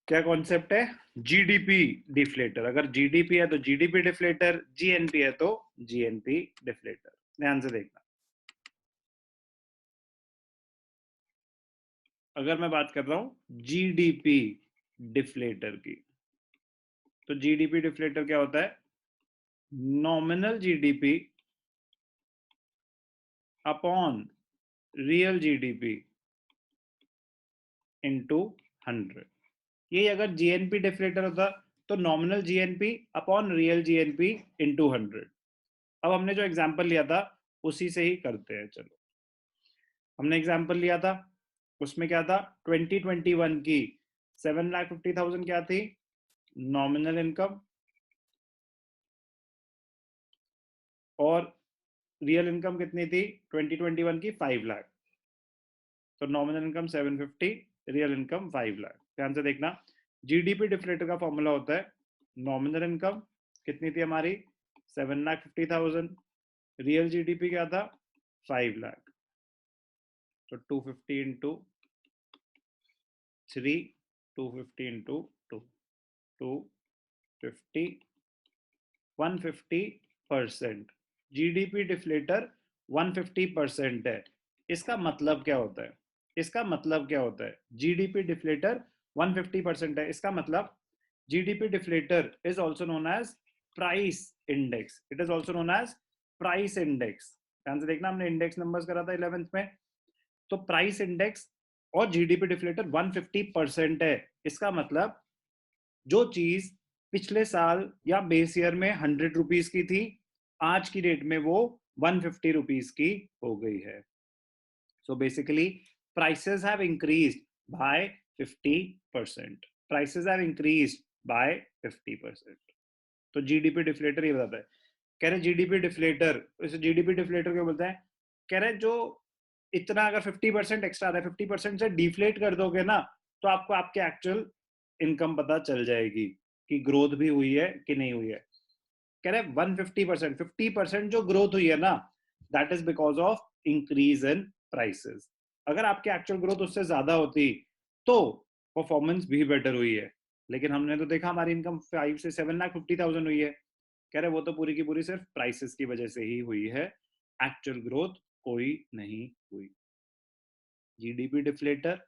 क्या कॉन्सेप्ट है? GDP deflator. अगर जीडीपी है तो जीडीपी डिफ्लेटर, जीएनपी है तो जीएनपी डिफ्लेटर। ध्यान से देखना। अगर मैं बात कर रहा हूं जीडीपी डिफ्लेटर की, तो जीडीपी डिफ्लेटर क्या होता है? Nominal GDP upon real GDP into 100। ये अगर जीएनपी डिफ्लेटर होता तो nominal GNP upon real GNP into 100। अब हमने जो एग्जांपल लिया था उसी से ही करते हैं। चलो, हमने एग्जांपल लिया था, उसमें क्या था? 2021 की 7,50,000 क्या थी? Nominal income. और रियल इनकम कितनी थी 2021 की? 5 लाख। तो nominal income 750, real income 5 lakh. ध्यान से देखना, जीडीपी डिफ्लेटर का फॉर्मूला होता है नॉमिनल इनकम कितनी थी हमारी? 7,50,000। रियल जीडीपी क्या था? 5 लाख। तो 250 इंटू 3, 250 इंटू 2, 250, 150%। जीडीपी डिफ्लेटर 150% है। इसका मतलब क्या होता है? इसका मतलब क्या होता है? जीडीपी डिफ्लेटर 150% है, इसका मतलब GDP deflator is also known as price index. It is also known as price index. ध्यान से देखना, हमने इंडेक्स नंबर्स करा था 11th में। तो प्राइस इंडेक्स और जीडीपी डिफ्लेटर 150% है। इसका मतलब जो चीज पिछले साल या बेस ईयर में 100 रुपीज की थी, आज की डेट में वो 150 रुपीज की हो गई है। So basically prices have increased by 50%. Prices have increased by 50%. तो जीडीपी डिफ्लेटर ये बताता है। कह रहे जीडीपी डिफ्लेटर, इसे जीडीपी डिफ्लेटर क्यों बोलते हैं? कह रहे जो इतना अगर 50% एक्स्ट्रा आता है, 50% से डिफ्लेट कर दोगे ना, तो आपको आपके एक्चुअल इनकम पता चल जाएगी कि ग्रोथ भी हुई है कि नहीं हुई है। कह रहे 150%, 50% जो ग्रोथ हुई है ना, that is because of increase in prices. अगर आपकी एक्चुअल ग्रोथ उससे ज्यादा होती तो परफॉर्मेंस भी बेटर हुई है। लेकिन हमने तो देखा हमारी इनकम 5 से 7,50,000 हुई है। कह रहे वो तो पूरी की पूरी सिर्फ प्राइसेस की वजह से ही हुई है, एक्चुअल ग्रोथ कोई नहीं हुई। GDP deflator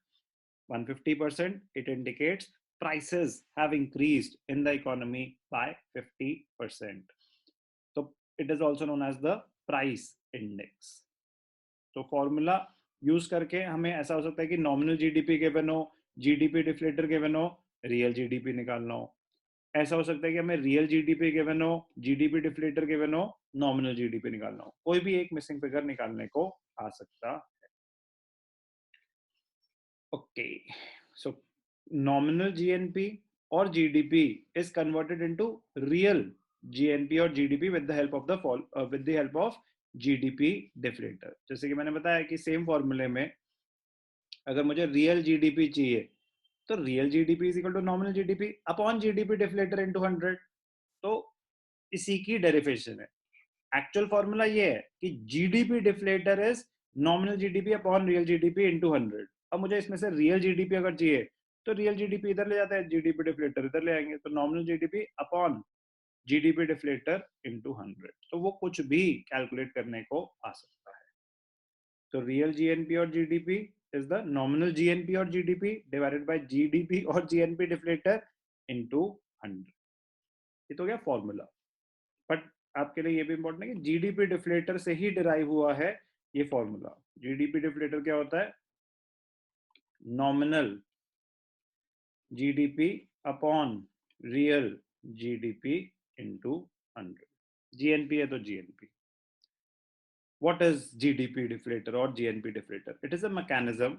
150%, it indicates prices have increased in the economy by 50%. So it is also known as the price index. तो फॉर्मूला यूज करके हमें ऐसा हो सकता है कि नॉमिनल जीडीपी गिवन हो, जीडीपी डिफ्लेटर गिवन हो, रियल जीडीपी निकालना हो। ऐसा हो सकता है कि हमें रियल जीडीपी गिवन हो, जीडीपी डिफ्लेटर गिवन हो, नॉमिनल जीडीपी निकालना हो। कोई भी एक मिसिंग फिगर निकालने को आ सकता है। Okay, so nominal GNP or GDP is converted into real GNP or GDP with the help of GDP deflator। जैसे कि मैंने बताया कि सेम फॉर्मूले में अगर मुझे रियल जीडीपी चाहिए तो real GDP is equal to nominal GDP upon GDP deflator into 100। तो इसी की डेरिवेशन है। एक्चुअल फॉर्मूला ये है कि GDP deflator is nominal GDP upon real GDP into 100। अब मुझे इसमें से रियल जीडीपी अगर चाहिए तो रियल जीडीपी इधर ले जाता है, जीडीपी डिफ्लेटर इधर ले आएंगे, तो nominal GDP upon GDP deflator into 100। तो वो कुछ भी कैलकुलेट करने को आ सकता है। तो रियल जीएनपी और GDP is the nominal GNP और जीडीपी डिवाइडेड बाय जीडीपी और जीएनपी डिफ्लेटर इनटू 100। ये तो गया फॉर्मूला। बट आपके लिए ये भी इंपॉर्टेंट है कि जीडीपी डिफ्लेटर से ही डिराइव हुआ है ये फॉर्मूला। जीडीपी डिफ्लेटर क्या होता है? Nominal GDP upon real GDP into 100। GNP है तो GNP. What is GDP deflator or GNP deflator? It is a mechanism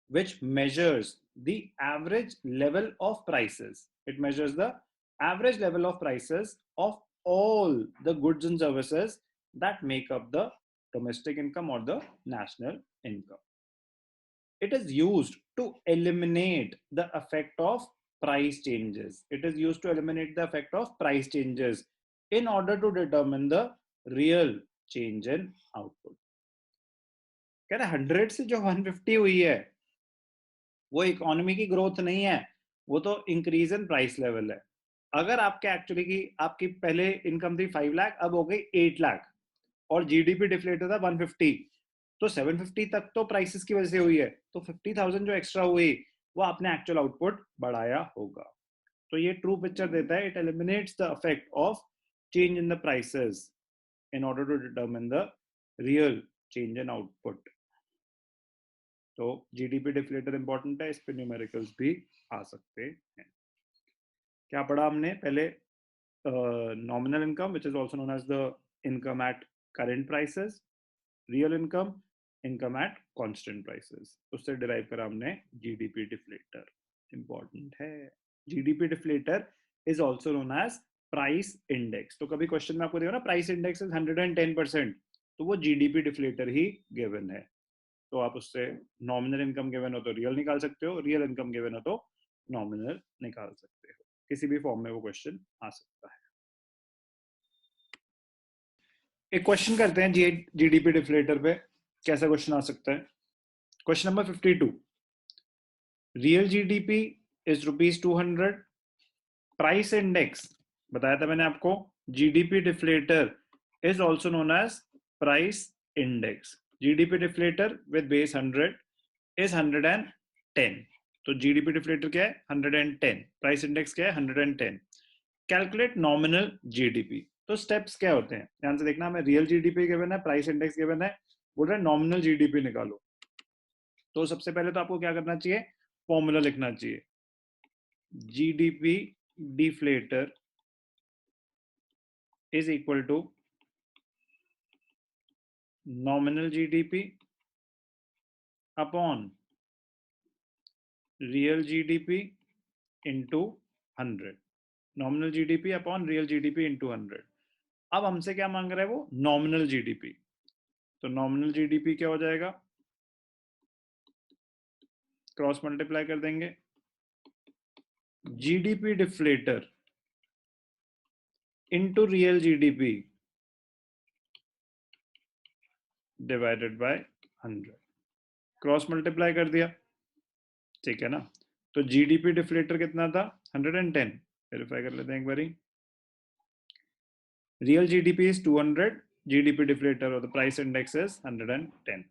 which measures the average level of prices. It measures the average level of prices of all the goods and services that make up the domestic income or the national income. It is used to eliminate the effect of price changes. It is used to eliminate the effect of price changes in order to determine the real change in output. कह रहे 100 से जो 150 हुई है वो economy की growth नहीं है, वो तो इंक्रीज इन प्राइस लेवल है। अगर आपके एक्चुअली की आपकी पहले इनकम थी 5 लाख, अब हो गई 8 लाख और जीडीपी डिफ्लेटर था 150, तो 750 तक तो प्राइसेस की वजह से हुई है, तो 50,000 जो एक्स्ट्रा हुई वो आपने एक्चुअल आउटपुट बढ़ाया होगा। तो ये ट्रू पिक्चर देता है, it eliminates the effect of change in the prices in order to determine the real change in output. तो जीडीपी डिफ्लेटर इंपॉर्टेंट है, इस पे न्यूमेरिकल्स भी आ सकते हैं। क्या पढ़ा हमने पहले? Nominal income which is also known as the income at current prices, real income, income at constant prices, उससे डिराइव करा हमने जीडीपी डिफ्लेटर। इंपॉर्टेंट है। GDP deflator is also known as price index. तो कभी क्वेश्चन में आपको देखो ना प्राइस इंडेक्स इज 110%, तो वो जीडीपी डिफ्लेटर ही गिवन है। तो आप उससे नॉमिनल इनकम गिवन हो तो रियल निकाल सकते हो, रियल इनकम गिवन हो तो नॉमिनल निकाल सकते हो। किसी भी फॉर्म में वो क्वेश्चन आ सकता है। एक क्वेश्चन करते हैं जीडीपी डिफ्लेटर पे, कैसा क्वेश्चन आ सकता है। Question number 52, real GDP is ₹200, price index बताया था मैंने आपको, GDP deflator is also known as price index. GDP deflator with base 100 is 110, तो जीडीपी डिफ्लेटर क्या है 110, प्राइस इंडेक्स क्या है 110। Calculate nominal GDP. तो स्टेप्स क्या होते हैं ध्यान से देखना, हमें रियल जीडीपी गिवन है, प्राइस इंडेक्स गिवन है, बोल रहे हैं नॉमिनल जीडीपी निकालो। तो सबसे पहले तो आपको क्या करना चाहिए, फॉर्मूला लिखना चाहिए, GDP deflator is equal to nominal GDP upon real GDP into 100, nominal GDP upon real GDP into 100। अब हमसे क्या मांग रहा है वो, नॉमिनल जीडीपी। तो नॉमिनल जीडीपी क्या हो जाएगा, क्रॉस मल्टीप्लाई कर देंगे, GDP deflator into real GDP divided by 100, cross multiply कर दिया, ठीक है ना। तो जीडीपी डिफ्लेटर कितना था 110, वेरीफाई कर लेते हैं एक बारी। Real GDP is 200, GDP deflator or the price index is 110.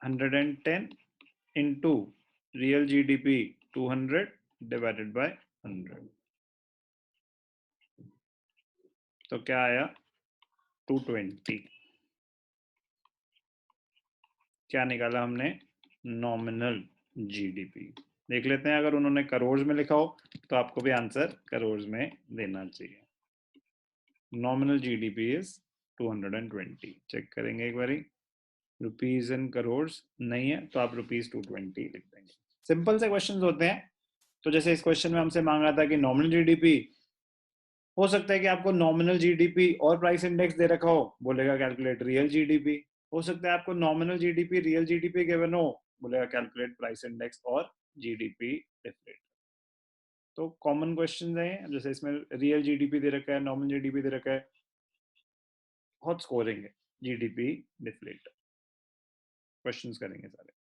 110 into real GDP 200 divided by 100, तो क्या आया 220। क्या निकाला हमने, नॉमिनल जीडीपी। देख लेते हैं, अगर उन्होंने करोड़ में लिखा हो तो आपको भी आंसर करोड़ में देना चाहिए। नॉमिनल जीडीपी इज 220, चेक करेंगे एक बारी, रुपीज इन करोड़ नहीं है तो आप ₹220 लिख देंगे। सिंपल से क्वेश्चंस होते हैं। तो जैसे इस क्वेश्चन में हमसे मांगा था कि नॉमिनल जीडीपी, हो सकता है कि आपको नॉमिनल जीडीपी और प्राइस इंडेक्स दे रखा हो, बोलेगा कैलकुलेट रियल जीडीपी। हो सकता है आपको nominal GDP real GDP given हो, बोलेगा कैलकुलेट प्राइस इंडेक्स और जीडीपी डिफरेंट। तो कॉमन क्वेश्चन है, जैसे इसमें रियल जीडीपी दे रखा है, नॉमिनल जीडीपी दे रखा है, बहुत स्कोरिंग है, जीडीपी डिफ्लेट क्वेश्चंस करेंगे सारे।